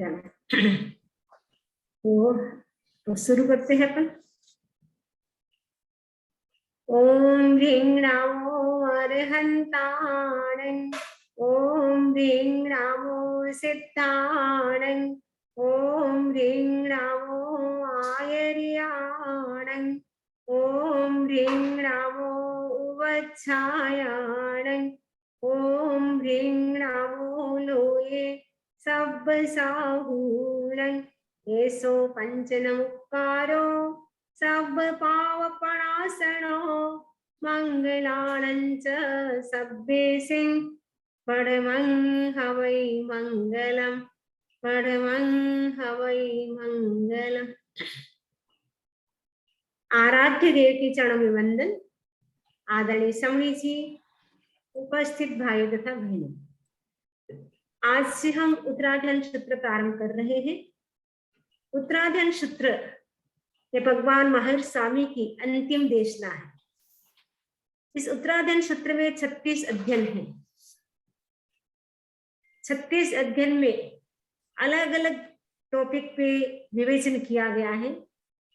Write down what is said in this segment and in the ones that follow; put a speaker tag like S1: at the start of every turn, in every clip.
S1: चलो तो शुरू करते हैं अपन। ओम ह्रीं नमो अर्हन्ताणं, ओम ह्रीं नमो सिद्धाणं, ओम ह्रीं नमो आयर्याणं, ओम ह्रीं नमो उवच्छायाणं, ओम ह्रीं नमो लोये सब्बसाहूणं। एसो पंचनमुक्कारो सब पावपणासनो, मंगलानं च सब्बेसिं परमं हवै मंगलम्, परमं हवै मंगलम्। आराध्य देव के चरणों में वंदन। आदरणीय समणी जी, उपस्थित भाइयों तथा बहनों, आज से हम उत्तराधन सूत्र प्रारंभ कर रहे हैं। उत्तराधन सूत्र ये भगवान महर्षि स्वामी की अंतिम देशना है। इस उत्तराधन सूत्र में 36 अध्ययन हैं। 36 अध्ययन में अलग अलग टॉपिक पे विवेचन किया गया है।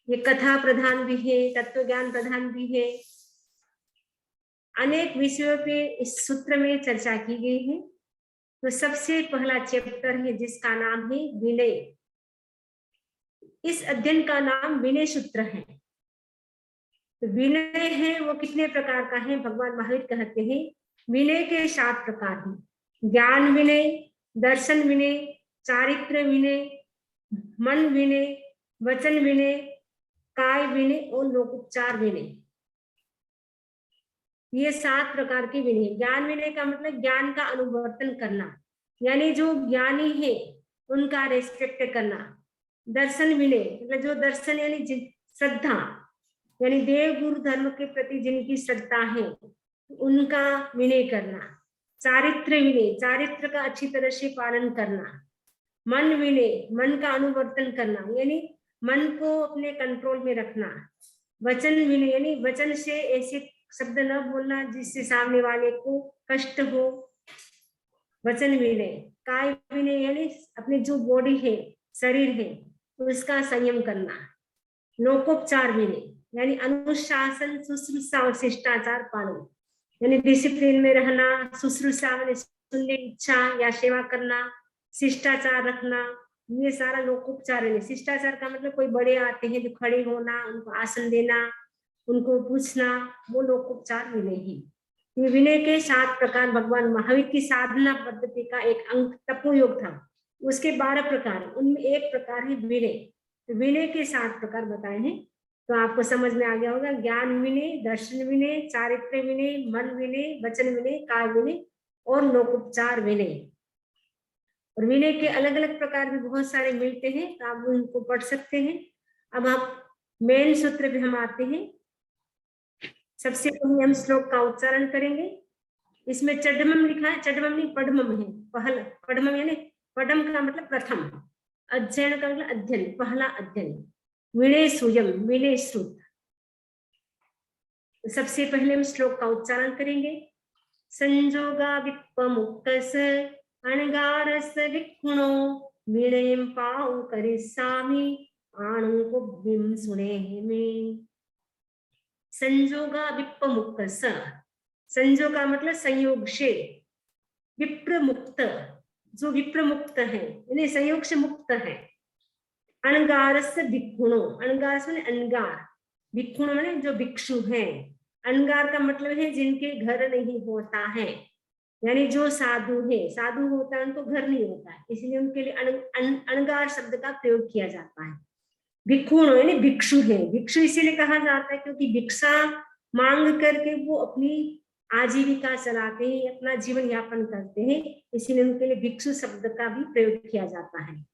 S1: ये कथा प्रधान भी है, तत्व ज्ञान प्रधान भी है। अनेक विषयों पे इस सूत्र में चर्चा की गई है। तो सबसे पहला चैप्टर है जिसका नाम है विनय। इस अध्ययन का नाम विनय सूत्र है। तो विनय है वो कितने प्रकार का है? भगवान महावीर कहते हैं विनय के 7 प्रकार हैं। ज्ञान विनय, दर्शन विनय, चारित्र विनय, मन विनय, वचन विनय, काय विनय और लोकोपचार विनय। ये 7 प्रकार के विनय। ज्ञान विनय का मतलब ज्ञान का अनुवर्तन करना, यानी जो ज्ञानी है उनका रेस्पेक्ट करना। दर्शन विनय मतलब जो दर्शन यानी श्रद्धा, यानी देव गुरु धर्म के प्रति जिनकी श्रद्धा है उनका विनय करना। चारित्र विनय, चारित्र का अच्छी तरह से पालन करना। मन विनय, मन का अनुवर्तन करना, यानी मन को अपने कंट्रोल में रखना। वचन विनय यानी वचन से ऐसे शब्द न बोलना जिससे सामने वाले को कष्ट हो, वचन विनय। काय विनय यानी अपने जो बॉडी है, शरीर है, उसका संयम करना। लोकोपचार विनय यानी अनुशासन, शुश्रूषा और शिष्टाचार पालन, यानी डिसिप्लिन में रहना। शुश्रूषा मैंने सुनने की इच्छा या सेवा करना, शिष्टाचार रखना, ये सारा लोकोपचार है। शिष्टाचार का मतलब कोई बड़े आते हैं जो खड़े होना, उनको आसन देना, उनको पूछना, वो लोकोपचार विनय है। ये विनय के 7 प्रकार भगवान महावीर की साधना पद्धति का एक अंग तपोयोग था। उसके 12 प्रकार, उनमें एक प्रकार है विनय। तो विनय के 7 प्रकार बताए हैं। तो आपको समझ में आ गया होगा। ज्ञान विनय, दर्शन विनय, चारित्र विनय, मन विनय, वचन विनय, काय विनय और लोकोपचार विनय। और विनय के अलग अलग प्रकार भी बहुत सारे मिलते हैं, तो आप उनको पढ़ सकते हैं। अब आप मेन सूत्र पे हम आते हैं। सबसे पहले हम श्लोक का उच्चारण करेंगे। इसमें चढ़मम लिखा है, चढ़मम नहीं पढ़मम है। पहला पढ़मम यानी पढ़म का मतलब प्रथम, अध्ययन का मतलब अध्ययन, पहला अध्ययन। विनय सूयम, विनय श्रुत। सबसे पहले हम श्लोक का उच्चारण करेंगे। संजोगा विप्पमुक्तस अणगारस विक्खुणो, विनयं पाउ करिष्यामि आणुं कुब्बिं सुनेहि मे। संजोगा विप्पमुक्तस, संजोग का मतलब संयोग से, विप्र मुक्त, जो विप्र मुक्त है यानी संयोग से मुक्त है। अणगारस भिक्षुणो, अणगारस माने अनगार, भिक्षुणो माने जो भिक्षु है। अनगार का मतलब है जिनके घर नहीं होता है, यानी जो साधु है, साधु होता है उनको घर नहीं होता है, इसलिए उनके लिए अणगार शब्द का प्रयोग किया जाता है। भिक्षुणो यानी भिक्षु है। भिक्षु इसीलिए कहा जाता है क्योंकि भिक्षा मांग करके वो अपनी आजीविका चलाते हैं, अपना जीवन यापन करते हैं, इसीलिए उनके लिए भिक्षु शब्द का भी प्रयोग किया जाता है।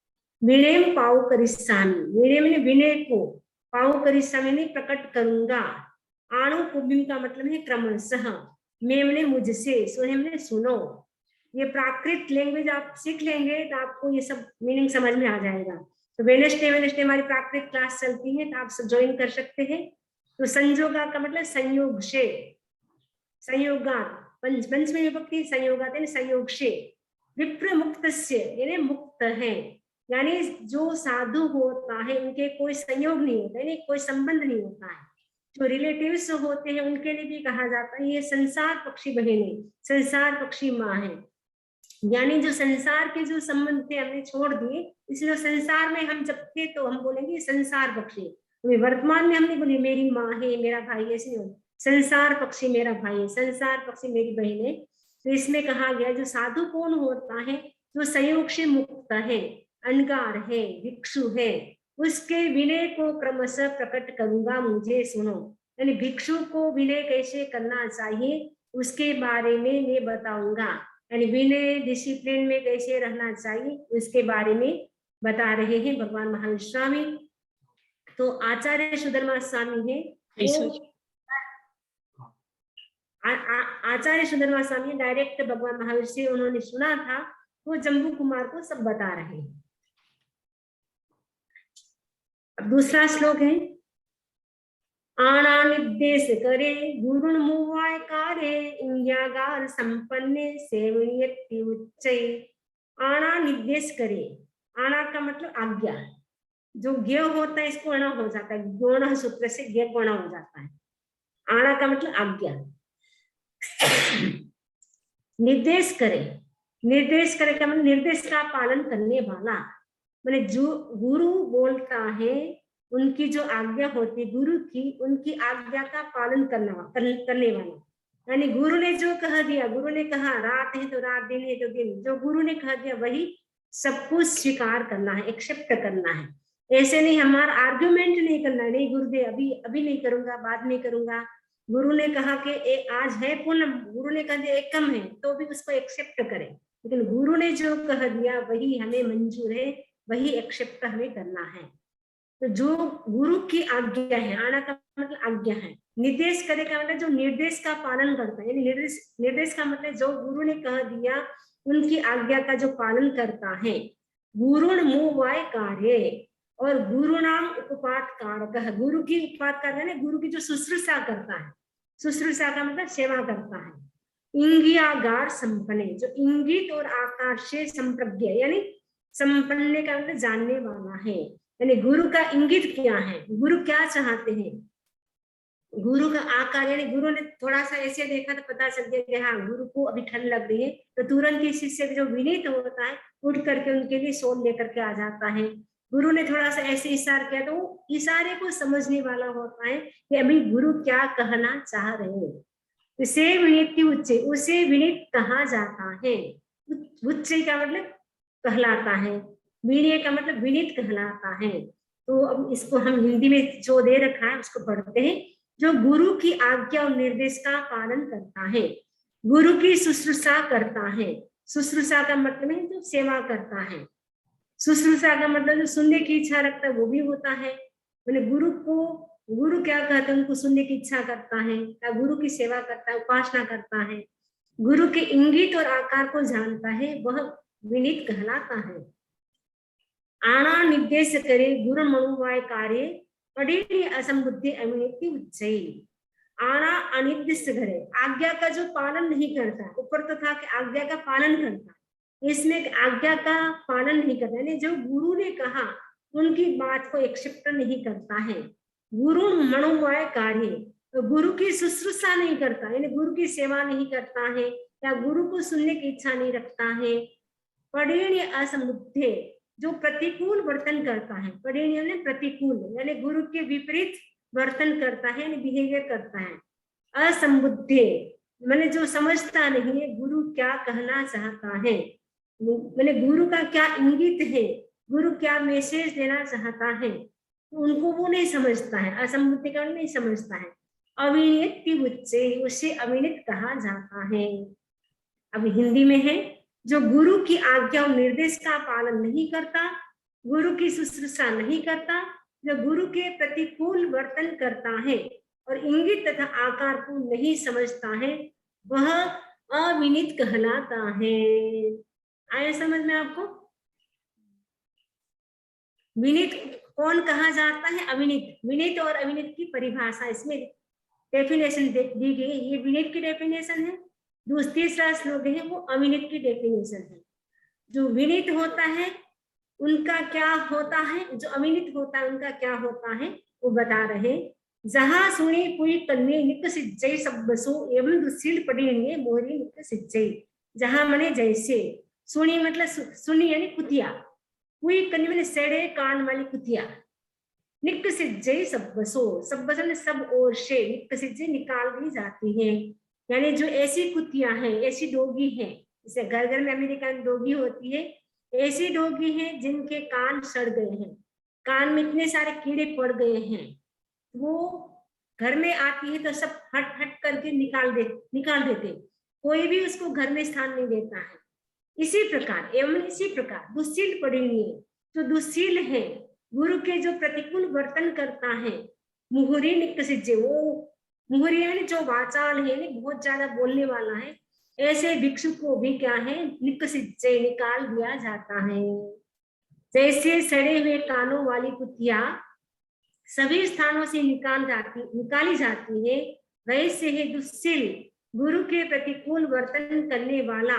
S1: विनय पाऊ करिष्यामि, विनय मैंने विनय को, पाऊ करिष्यामि नहीं प्रकट करूंगा। आणु कुबिम का मतलब है क्रमशः, मैं मैंने मुझसे, सुने मैंने सुनो। ये प्राकृत लैंग्वेज आप सीख लेंगे तो आपको ये सब मीनिंग समझ में आ जाएगा। तो वेडनेसडे हमारी प्राकृत क्लास चलती है, तो आप सब ज्वाइन कर सकते हैं। तो संयोगा का मतलब संयोग से, संयोगा पंचमी विभक्ति संयोगात यानी संयोग से। विप्र मुक्तस्य यानी मुक्त है, यानी जो साधु होता है उनके कोई संयोग नहीं होता है, कोई संबंध नहीं होता है। जो रिलेटिव्स होते हैं उनके लिए भी कहा जाता है ये संसार पक्षी बहनें, संसार पक्षी माँ है। यानी जो संसार के जो संबंध थे हमने छोड़ दिए, इसलिए संसार में हम जब थे तो हम बोलेंगे संसार पक्षी। वर्तमान में हमने बोली मेरी माँ है, मेरा भाई है, ऐसे नहीं, संसार पक्षी मेरा भाई है, संसार पक्षी मेरी बहन है। तो इसमें कहा गया जो साधु कौन होता है, जो संयोग से मुक्त है, अनगार है, भिक्षु है, उसके विनय को क्रमशः प्रकट करूंगा, मुझे सुनो। यानी भिक्षु को विनय कैसे करना चाहिए उसके बारे में मैं बताऊंगा, यानी विनय डिसिप्लिन में कैसे रहना चाहिए उसके बारे में बता रहे हैं भगवान महावीर स्वामी। तो आचार्य सुधर्मा स्वामी है वो आचार्य सुधर्मा स्वामी डायरेक्ट भगवान महावीर से उन्होंने सुना था, वो जम्बू कुमार को सब बता रहे हैं। अब दूसरा श्लोक है, आना निर्देश करे गुरुण मुवाय कारे इंग्यागार संपन्ने सेवनीयति उच्चै। आना निर्देश करे, आना का मतलब आज्ञा, जो ज्ञ होता है इसको अणा हो जाता है, गौण सूत्र से ज्ञ गौणा हो जाता है। आना का मतलब आज्ञा। निर्देश करे, निर्देश करे का मतलब निर्देश का पालन करने वाला, मैंने जो गुरु बोलता है उनकी जो आज्ञा होती है गुरु की, उनकी आज्ञा का पालन करने वाला। यानी गुरु ने जो कह दिया, गुरु ने कहा रात है तो रात, दिन है तो दिन, जो गुरु ने कह दिया वही सब कुछ स्वीकार करना है, एक्सेप्ट करना है। ऐसे नहीं हमारा आर्ग्यूमेंट नहीं करना है, नहीं गुरुदेव अभी नहीं करूंगा, बाद में करूंगा। गुरु ने कहा कि आज है पूनम, गुरु ने कहा दिया एक कम है तो भी उसको एक्सेप्ट करें, लेकिन गुरु ने जो कह दिया वही हमें मंजूर है, वही एक्सेप्ट हमें करना है। तो जो गुरु की आज्ञा है, आना का मतलब आज्ञा है, निर्देश करे का मतलब जो निर्देश का पालन करता है, यानी निर्देश का मतलब जो गुरु ने कह दिया उनकी आज्ञा का जो पालन करता है। गुरुण मुवाय कार्य, और गुरु नाम उपपात कारक, गुरु की उपपात कारक है, गुरु की जो शुश्रूषा करता है, शुश्रूषा का मतलब सेवा करता है। इंगियागार संपन्ने, जो इंगित और आकार से संप्रज्ञ, यानी संपन्न का मतलब जानने वाला है। यानी गुरु का इंगित क्या है, गुरु क्या चाहते हैं, गुरु का आकार, यानी गुरु ने थोड़ा सा ऐसे देखा तो पता चल गया कि हाँ गुरु को अभी ठंड लग रही है, तो तुरंत ही शिष्य जो विनीत होता है उठ करके उनके लिए सोल लेकर के आ जाता है। गुरु ने थोड़ा सा ऐसे इशारा किया तो वो इशारे को समझने वाला होता है कि अभी गुरु क्या कहना चाह रहे हैं। उसे विनीत उच्च, उसे विनीत कहा जाता है। उच्च का मतलब कहलाता है, विनय का मतलब विनीत कहलाता है। तो अब इसको हम हिंदी में जो दे रखा है उसको पढ़ते हैं। जो गुरु की आज्ञा और निर्देश का पालन करता है, गुरु की शुश्रूषा करता है, शुश्रूषा का मतलब है जो सेवा करता है, शुश्रूषा का मतलब जो सुनने की इच्छा रखता है वो भी होता है। मैंने गुरु क्या कहते हैं उनको सुनने की इच्छा करता है, या गुरु की सेवा करता है, उपासना करता है, गुरु के इंगित और आकार को जानता है, वह विनीत कहलाता है। आना निर्देश करे गुरु मनुवाय कार्य पढ़े असंबुद्धि अविनीति उच्चई। आना अनिर्दिष्ट करे, आज्ञा का जो पालन नहीं करता, ऊपर तो था कि आज्ञा का पालन करता, इसमें आज्ञा का पालन नहीं करता, यानी जो गुरु ने कहा उनकी बात को एक्सेप्ट नहीं करता है। गुरु मनुवाय कार्य, तो गुरु की शुश्रूषा नहीं करता, यानी गुरु की सेवा नहीं करता है, या गुरु को सुनने की इच्छा नहीं रखता है। पढ़े असंबुद्धे, जो प्रतिकूल वर्तन करता है, पढ़े प्रतिकूल यानी गुरु के विपरीत वर्तन करता है, बिहेवियर करता है। असंबुद्धे मैंने जो समझता नहीं है गुरु क्या कहना चाहता है, मैंने गुरु का क्या इंगित है, गुरु क्या मैसेज देना चाहता है, उनको वो नहीं समझता है, असंबुद्धि का नहीं समझता है। अविनीत उच्चे, उसे अविनीत कहा जाता है। अब हिंदी में है, जो गुरु की आज्ञा और निर्देश का पालन नहीं करता, गुरु की शुश्रूषा नहीं करता, जो गुरु के प्रतिकूल वर्तन करता है और इंगित तथा आकार को नहीं समझता है, वह अविनीत कहलाता है। आया समझ में आपको? विनीत कौन कहा जाता है? अविनीत। विनीत और अविनीत की परिभाषा इसमें डेफिनेशन दी गई। ये विनीत की डेफिनेशन है, तीसरा श्लोक है वो अविनीत की डेफिनेशन है। जो विनीत होता है उनका क्या होता है, जो अविनित होता है उनका क्या होता है वो बता रहे। जहां सुनी पुई कन्ने निक सिज्जै सब्बसो एवं दुस्सील पड़ेंगे मोहरी निक सिज्जै। जहां मने जैसे, सुनी मतलब सुनी यानी कुतिया, पुई कन्ने मैंने सेड़े कान वाली कुतिया, निक सिज्जै सब्बसो, सब्बसो ने सब ओर से, निक सिज्जै निकाल दी जाती है। यानी जो ऐसी कुतियां हैं, ऐसी डोगी हैं, जैसे घर घर में अमेरिकन डोगी होती है, ऐसी डोगी हैं जिनके कान सड़ गए हैं, कान में इतने सारे कीड़े पड़ गए हैं, वो घर में आती है तो सब हट हट करके निकाल देते, कोई भी उसको घर में स्थान नहीं देता है। इसी प्रकार एवं इसी प्रकार दुस्सील पड़ेंगे, जो दुस्सील है, गुरु के जो प्रतिकूल वर्तन करता है, मुहुरी निकसिज्जे, वो मुहुरी है जो वाचाल है, बहुत ज्यादा बोलने वाला है, ऐसे भिक्षु को भी क्या है, निकसिज्जे निकाल दिया जाता है। जैसे सड़े हुए कानों वाली कुतिया सभी स्थानों से निकाली जाती है, वैसे ही दुस्सील गुरु के प्रतिकूल वर्तन करने वाला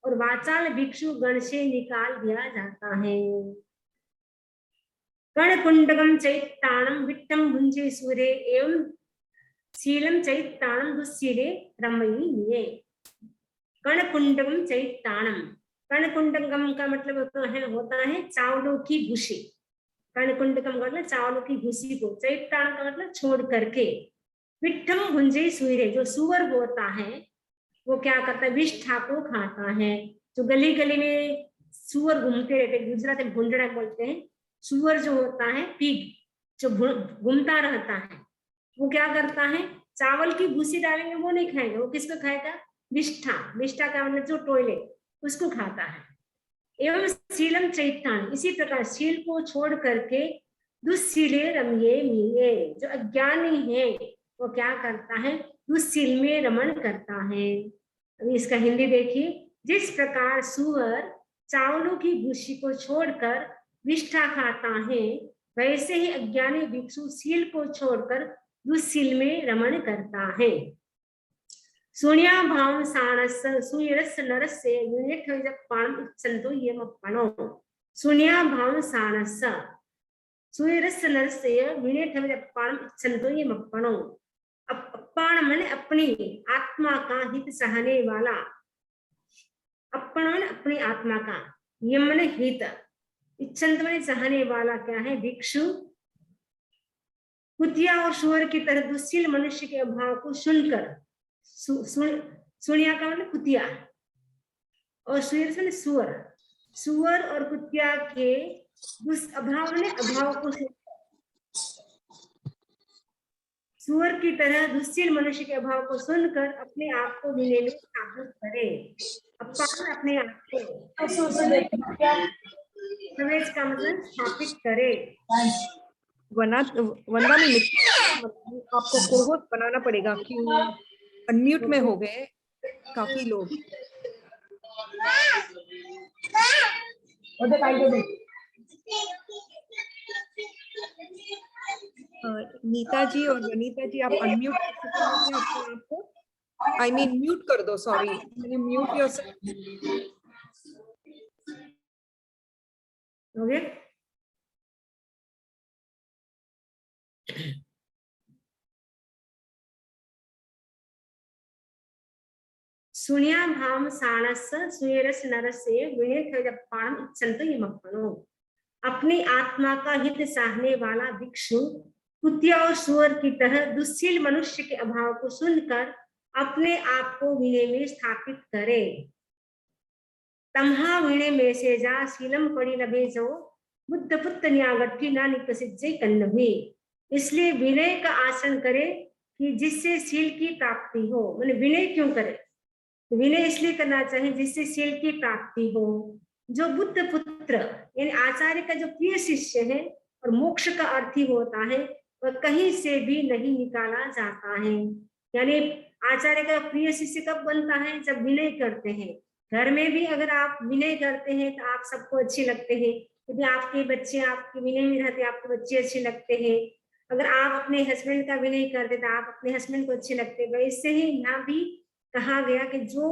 S1: और वाचाल भिक्षु गण से निकाल दिया जाता है। कणकुंडकम चैत्ताणम विट्टम भुंजे सूरे एवं शीलम चैत्ताणम दुस्सीले रमणीये। कणकुंडकम चैत्ताणम, कणकुंडकम का मतलब होता है चावलों की भूसी, कणकुंडकम का मतलब चावलों की भूसी को, चैत्ताण का मतलब छोड़ करके, विट्ठम भुंजे सूरे, जो सुअर होता है वो क्या करता है, विष्ठा को खाता है। जो गली गली में सुअर घूमते रहते, गुजरात में भुंडड़ा बोलते हैं, सुअर जो होता है पिग, जो घूमता रहता है, वो क्या करता है, चावल की भूसी डालेंगे वो नहीं खाएगा, वो किसको खाएगा, विष्ठा, विष्ठा का मतलब जो टॉयलेट, उसको खाता है। एवं शीलम चैत्तान, इसी प्रकार शील को छोड़ करके दुस्सीले रमये मिये, जो अज्ञानी है वो क्या करता है, दुस्सील में रमण करता है। अभी इसका हिंदी देखिए, जिस प्रकार सुअर चावलों की भूसी को छोड़कर विष्ठा खाता है, वैसे ही अज्ञानी भिक्षु शील को छोड़कर दुस्सील में रमण करता है। सुण्या भाव साणस सुयरस नरस्य यूनिट हो जब पाण इच्छन्तो ये मप्पणो। सुण्या भाव साणस सुयरस नरस्य यूनिट हो जब पाण इच्छन्तो ये मप्पणो। अप्पाण मन अपनी आत्मा का हित सहने वाला, अप्पण मन अपनी आत्मा का, यम मन हित, इच्छन्त मन सहने वाला क्या है, भिक्षु कुतिया और सुअर की तरह दुस्सील मनुष्य के अभाव को सुनकर, सुनिया का मतलब कुतिया और सुअर से सुअर, सुअर और कुतिया के अभाव ने अभाव को सुअर की तरह दुस्सील मनुष्य के अभाव को सुनकर अपने आप को विनय में स्थापित करे। अपने आप को प्रवेश का मतलब स्थापित करे।
S2: वंदा में आपको कोहोस्ट बनाना पड़ेगा, क्यों अनम्यूट में हो गए काफी लोग। नीता जी और वनीता जी आप अनम्यूट कर सकते हैं अपने आप को, आई मीन म्यूट कर दो, सॉरी मैंने म्यूट योरसेल्फ।
S1: हो गया? सुनिया भाम साणस सुयरस नरसे विनित जप्पाणम इच्छन्तो यमप्पणो। अपनी आत्मा का हित साहने वाला भिक्षु कुतिया और सुअर की तरह दुस्सील मनुष्य के अभाव को सुनकर अपने आप को विनय में स्थापित करे। तम्हा विनय में से जा शीलम पड़ी लभे जो बुद्ध पुत्र न्यागठी ना निकसिज्जे कन्नभे। इसलिए विनय का आचरण करे कि जिससे शील की प्राप्ति हो। मैंने विनय क्यों करे, विनय इसलिए करना चाहिए जिससे शील की प्राप्ति हो। जो बुद्ध पुत्र यानी आचार्य का जो प्रिय शिष्य है और मोक्ष का अर्थी होता है, वह कहीं से भी नहीं निकाला जाता है। यानी आचार्य का प्रिय शिष्य कब बनता है, जब विनय करते हैं। घर में भी अगर आप विनय करते हैं तो आप सबको अच्छे लगते हैं। यदि आपके बच्चे आपके विनय में रहते, आपको बच्चे अच्छे लगते हैं। अगर आप अपने हस्बैंड का विनय करते तो आप अपने हस्बैंड को अच्छे लगते। वैसे ही यहाँ भी कहा गया कि जो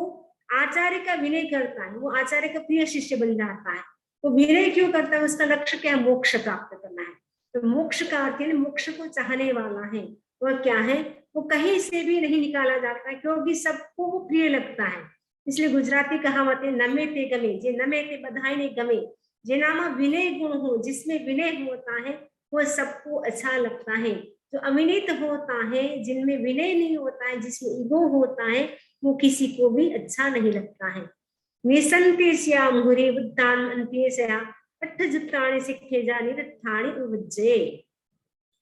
S1: आचार्य का विनय करता है वो आचार्य का प्रिय शिष्य बन जाता है। वो विनय क्यों करता है? उसका लक्ष्य क्या है? मोक्ष प्राप्त करना है। तो मोक्ष का अर्थ है मोक्ष को चाहने वाला है। वह क्या है? वो कहीं से भी नहीं निकाला जाता क्योंकि सबको वो प्रिय लगता है। इसलिए गुजराती कहावत है, नमे ते गमे, जे नमे ते बधाई ने गमे, जेनामा विनय गुण हो, जिसमें विनय होता है वो सबको अच्छा लगता है। जो अविनीत होता है, जिनमें विनय नहीं होता है, जिसमें ईगो होता है, वो किसी को भी अच्छा नहीं लगता है। निसंते श्याम घुरे बुद्धान अंत्येशया अट्ठजुत्राणि सिक्खे जा निरत्थाणि उवज्जे।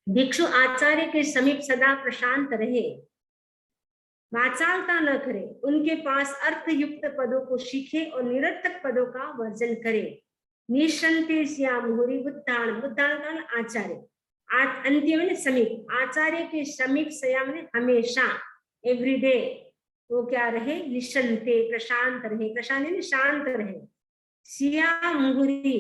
S1: भिक्षु आचार्य के समीप सदा प्रशांत रहे, वाचालता न करे, उनके पास अर्थ युक्त पदों को सीखे और निरर्थक पदों का वर्जन करे। निसंते श्याम घुरी बुद्धान, बुद्धान का आचार्य, अंत्य में समीप, आचार्य के समीप श्याम ने हमेशा, एवरीडे वो क्या रहे? निशंते, प्रशांत रहे, प्रशांत यानी शांत रहे। सियामुहुरी,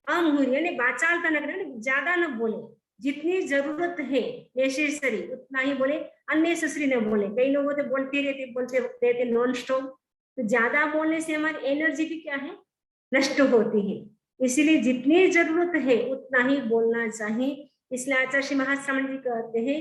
S1: अमुहुरी यानी वाचालता न करे, ज्यादा न बोले, जितनी जरूरत है नेसेसरी उतना ही बोले, अननेसेसरी न बोले। कई लोग तो बोलते रहते नॉन स्टॉप, तो ज्यादा बोलने से हमारी एनर्जी भी क्या है? नष्ट होती है। इसीलिए जितनी जरूरत है उतना ही बोलना चाहिए। इसलिए आचार्य श्री महाश्रमण जी कहते हैं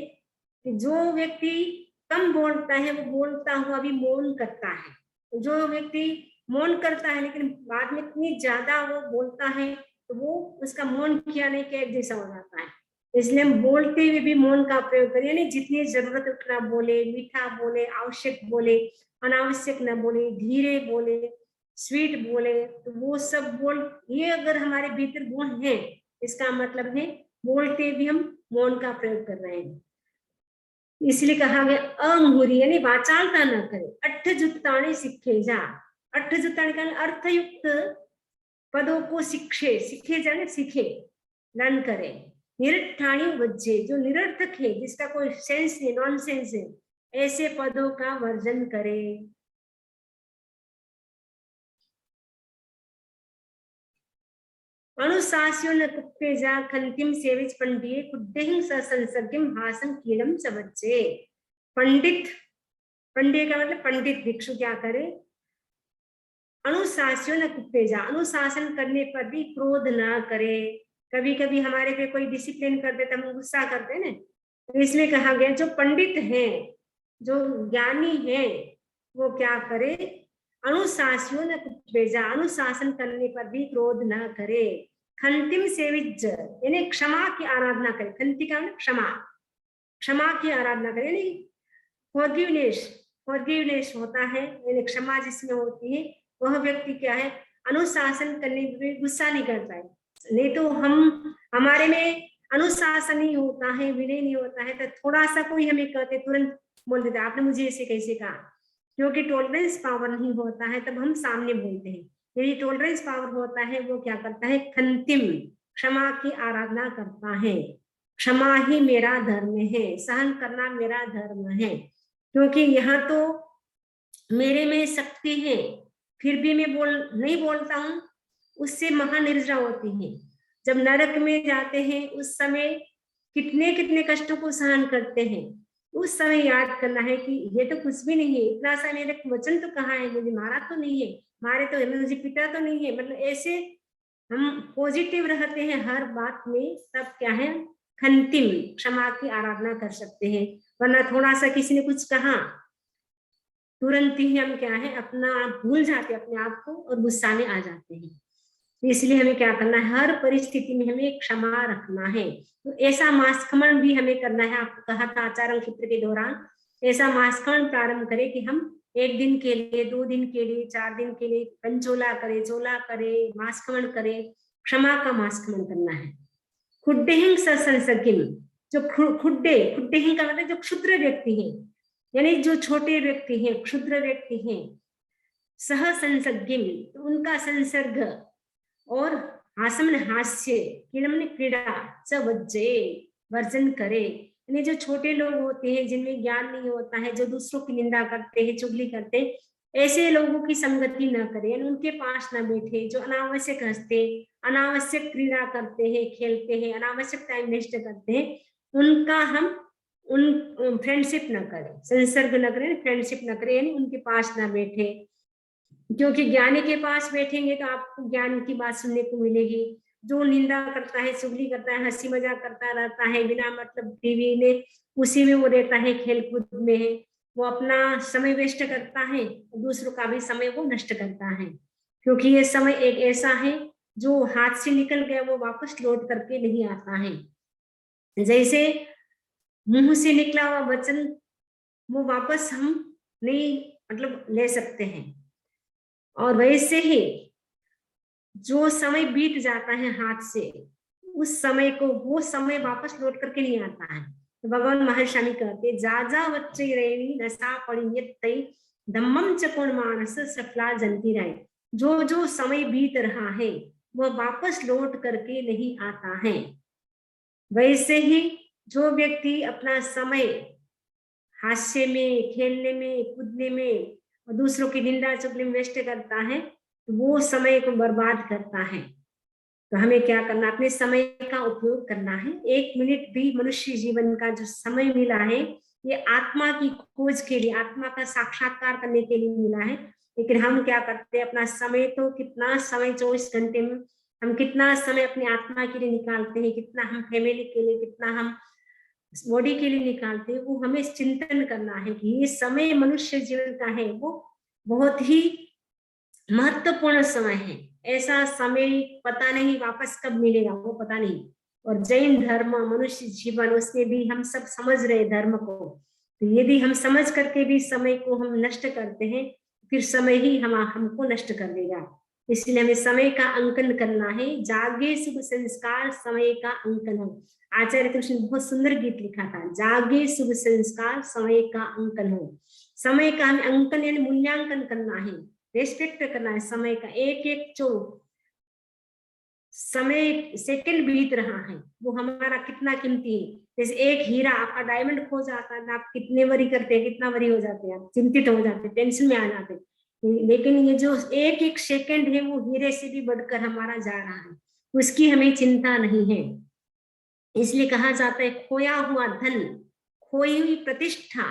S1: कि जो व्यक्ति कम बोलता है वो बोलता हुआ भी मौन करता है। जो व्यक्ति मौन करता है लेकिन बाद में इतनी ज्यादा वो बोलता है तो वो उसका मौन किया नहीं किया एक जैसा हो जाता है। इसलिए हम बोलते हुए भी मौन का प्रयोग करें, यानी जितनी जरूरत उतना बोले, मीठा बोले, आवश्यक बोले, अनावश्यक न बोले, धीरे बोले, स्वीट बोले, तो वो सब बोल, ये अगर हमारे भीतर गुण है इसका मतलब है बोलते भी हम मौन का प्रयोग कर रहे हैं। इसलिए कहा गया अमुहुरी यानी वाचालता न करे, अट्ठजुत्ताणि सिक्खे जा, अट्ठजुत्ताणि का अर्थयुक्त पदों को सीखे जाने, सीखे, लर्न करे। निरर्थाणी वज्जे, जो निरर्थक है, जिसका कोई सेंस नहीं, नॉनसेंस है, ऐसे पदों का वर्जन करे। अनुशास्यो न कुप्पेजा खंतिम सेविच पंडिये कुड्डेहिं ससंसर्गिम हासं कीलम सवज्जे। पंडित, पंडित का मतलब पंडित भिक्षु क्या करे? अनुशास्यो न कुप्पेजा, अनुशासन करने पर भी क्रोध ना करे। कभी कभी हमारे पे कोई डिसिप्लिन कर देता हम गुस्सा करते हैं ना, तो इसलिए कहा गया जो पंडित है, जो ज्ञानी है, वो क्या करे? अनुशास्यो न कुप्पेजा, अनुशासन करने पर भी क्रोध ना करे। खंतिम सेविज यानी क्षमा की आराधना करे। खंति का मतलब क्षमा, क्षमा की आराधना करे, यानी फॉरगिवनेस, फॉरगिवनेस होता है, यानी क्षमा जिसमें होती है वह व्यक्ति क्या है? अनुशासन करने में गुस्सा नहीं करता है। नहीं तो हम, हमारे में अनुशासन नहीं होता है, विनय नहीं होता है, तो थोड़ा सा कोई हमें कहते तुरंत बोल देते आपने मुझे ऐसे कैसे कहा, क्योंकि टॉलरेंस पावर नहीं होता है तब हम सामने बोलते हैं। यदि टॉलरेंस पावर होता है वो क्या करता है? खंतिम, क्षमा की आराधना करता है। क्षमा ही मेरा धर्म है, सहन करना मेरा धर्म है, क्योंकि यहाँ तो मेरे में शक्ति है फिर भी मैं नहीं बोलता हूँ, उससे महानिर्जरा होती है। जब नरक में जाते हैं उस समय कितने कितने कष्टों को सहन करते हैं, उस समय याद करना है कि ये तो कुछ भी नहीं है, इतना सा मेरे वचन तो कहाँ है, मुझे मारा तो नहीं है, मारे तो मुझे पिटा तो नहीं है, मतलब ऐसे हम पॉजिटिव रहते हैं हर बात में, तब क्या है? खंतिम, क्षमा की आराधना कर सकते हैं। वरना थोड़ा सा किसी ने कुछ कहा तुरंत ही हम क्या है? अपना भूल जाते अपने आप को और गुस्सा में आ जाते हैं। इसलिए हमें क्या करना है? हर परिस्थिति में हमें क्षमा रखना है। तो ऐसा मास्कमण भी हमें करना है। आपको कहा था आचारण क्षेत्र के दौरान ऐसा मास्कमण प्रारंभ करें कि हम 1 दिन के लिए, 2 दिन के लिए, 4 दिन के लिए पंचोला करे, चोला करे, मास्कमण करे, क्षमा का मास्कमण करना है। खुड्डेहिंग ससंसर्गिम, जो खुड्डेहिंग का मतलब जो क्षुद्र व्यक्ति है, यानी जो छोटे व्यक्ति हैं, क्षुद्र व्यक्ति हैं, सह संसर्गिम, तो उनका संसर्ग, और हासमन हास्य, क्रीडमन क्रीड़ा, च वज्जे, वर्जन करे। यानी जो छोटे लोग होते हैं, जिनमें ज्ञान नहीं होता है, जो दूसरों की निंदा करते हैं, चुगली करते हैं, ऐसे लोगों की संगति न करें, यानी उनके पास न बैठे। जो अनावश्यक हंसते, अनावश्यक क्रीड़ा करते हैं, खेलते हैं, अनावश्यक टाइम वेस्ट करते हैं, उनका हम फ्रेंडशिप न करें, संसर्ग न करें, फ्रेंडशिप न करें, यानी उनके पास न बैठे। क्योंकि ज्ञानी के पास बैठेंगे तो आपको ज्ञान की बात सुनने को मिलेगी। जो निंदा करता है, चुगली करता है, हंसी मजाक करता रहता है बिना मतलब टीवी में, उसी में वो रहता है, खेल कूद में है, वो अपना समय वेस्ट करता है, दूसरों का भी समय वो नष्ट करता है। क्योंकि ये समय एक ऐसा है जो हाथ से निकल गया वो वापस लौट करके नहीं आता है। जैसे मुंह से निकला हुआ वचन वो वापस हम नहीं मतलब ले सकते हैं, और वैसे ही जो समय बीत जाता है हाथ से, उस समय को वो समय वापस लौट करके नहीं आता है। तो भगवान महर्षि कहते जा जा वच्चे रेणी नशा पड़ी धम्मम चकोण मानस सफला जंती राय। जो जो समय बीत रहा है वह वापस लौट करके नहीं आता है। वैसे ही जो व्यक्ति अपना समय हास्य में, खेलने में, कूदने में और दूसरों की निंदा चुगली में वेस्ट करता है, तो वो समय को बर्बाद करता है। तो हमें क्या करना, अपने समय का उपयोग करना है। 1 मिनट भी मनुष्य जीवन का जो समय मिला है ये आत्मा की खोज के लिए, आत्मा का साक्षात्कार करने के लिए मिला है। लेकिन हम क्या करते हैं, अपना समय तो कितना समय 24 घंटे में हम कितना समय अपनी आत्मा के लिए निकालते हैं, कितना हम फैमिली के लिए, कितना हम बॉडी के लिए निकालते हैं, वो हमें चिंतन करना है कि ये समय मनुष्य जीवन का है वो बहुत ही महत्वपूर्ण समय है। ऐसा समय पता नहीं वापस कब मिलेगा, वो पता नहीं। और जैन धर्म, मनुष्य जीवन, उसमें भी हम सब समझ रहे धर्म को, तो यदि हम समझ करके भी समय को हम नष्ट करते हैं, फिर समय ही हमको नष्ट कर देगा। इसलिए हमें समय का अंकन करना है। जागे शुभ संस्कार समय का अंकन हो। आचार्य कृष्ण ने बहुत सुंदर गीत लिखा था, जागे शुभ संस्कार समय का अंकन हो। समय का हमें अंकन यानी मूल्यांकन करना है, रेस्पेक्ट करना है समय का। एक एक जो समय सेकंड बीत रहा है वो हमारा कितना कीमती है। जैसे एक हीरा, आपका डायमंड खो जाता है, आप कितने वरी करते हैं, कितना वरी हो जाते हैं, आप चिंतित हो जाते हैं, टेंशन में आ जाते हैं। लेकिन ये जो एक एक सेकंड है वो हीरे से भी बढ़कर हमारा जा रहा है, उसकी हमें चिंता नहीं है। इसलिए कहा जाता है खोया हुआ धन, खोई हुई प्रतिष्ठा,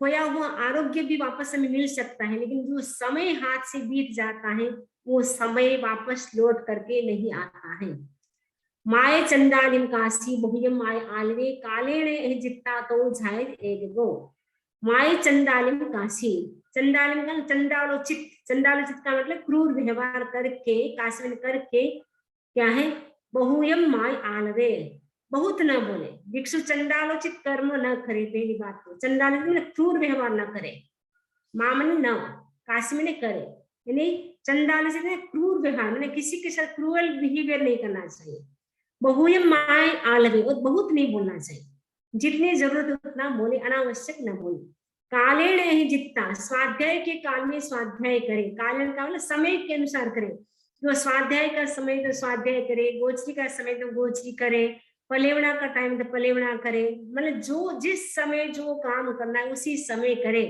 S1: खोया हुआ आरोग्य भी वापस हमें मिल सकता है, लेकिन जो समय हाथ से बीत जाता है वो समय वापस लौट करके नहीं आता है। माए चंडालिम काशी बहुयम माए आलवे कालेण जित्ता तो झाय एक गो। माए चंडालिम काशी, चंडालिम का चंडालोचित, चंडालोचित का मतलब क्रूर व्यवहार करके, काशी में करके क्या है, बहुयम माय आलवे, बहुत न बोले। भिक्षु चंडालोचित कर्म न करे, पहली बात तो चंडालोचित क्रूर व्यवहार न करे, मामन न, काशी में करे, यानी चंडालोचित क्रूर व्यवहार, मैंने किसी के साथ क्रूअल बिहेवियर नहीं करना चाहिए। बहुयम माय आलवे, और बहुत नहीं बोलना चाहिए, जितनी जरूरत उतना बोले, अनावश्यक न बोले। कालेण ही जितना, स्वाध्याय के काल में स्वाध्याय करे, कालेण का मतलब समय के अनुसार करे। जो स्वाध्याय का समय तो स्वाध्याय करे, गोचरी का समय तो गोचरी करे, पलेवना का टाइम तो पलेवना करे, मतलब जो जिस समय जो काम करना है उसी समय करे।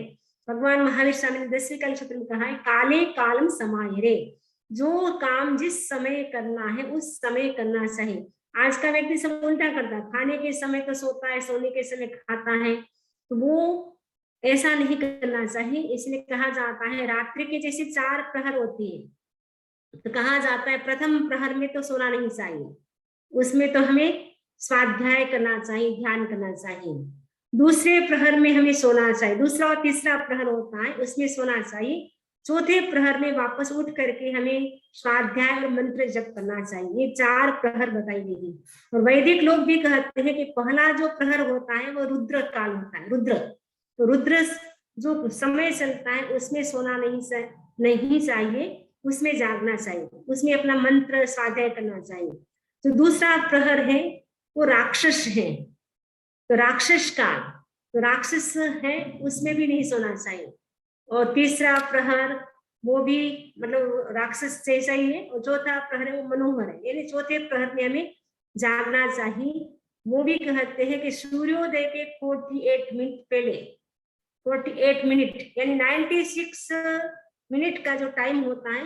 S1: भगवान महावीर स्वामी ने 10वें कल सूत्र में कहा है, काले कालम समाहिरे, जो काम जिस समय करना है उस समय करना चाहिए। आज का व्यक्ति सब उल्टा करता है, खाने के समय तो सोता है, सोने के समय खाता है, तो वो ऐसा नहीं करना चाहिए। इसलिए कहा जाता है रात्रि के जैसे 4 प्रहर होती है, तो कहा जाता है प्रथम प्रहर में तो सोना नहीं चाहिए, उसमें तो हमें स्वाध्याय करना चाहिए, ध्यान करना चाहिए। दूसरे प्रहर में हमें सोना चाहिए, दूसरा और तीसरा प्रहर होता है उसमें सोना चाहिए। चौथे प्रहर में वापस उठ करके हमें स्वाध्याय और मंत्र जप करना चाहिए। ये 4 प्रहर बताई गई है। और वैदिक लोग भी कहते हैं कि पहला जो प्रहर होता है वो रुद्र काल होता है, रुद्र। तो रुद्र जो समय चलता है उसमें सोना नहीं चाहिए, उसमें जागना चाहिए, उसमें अपना मंत्र स्वाध्याय करना चाहिए। तो दूसरा प्रहर है वो राक्षस है, तो राक्षस काल, तो राक्षस है उसमें भी नहीं सोना चाहिए। और तीसरा प्रहर वो भी मतलब राक्षस जैसा ही है, और चौथा प्रहर है वो मनोहर है, यानी चौथे प्रहर में हमें जागना चाहिए। वो भी कहते हैं कि सूर्योदय के 48 मिनट पहले, 48 मिनट यानी 96 मिनट का जो टाइम होता है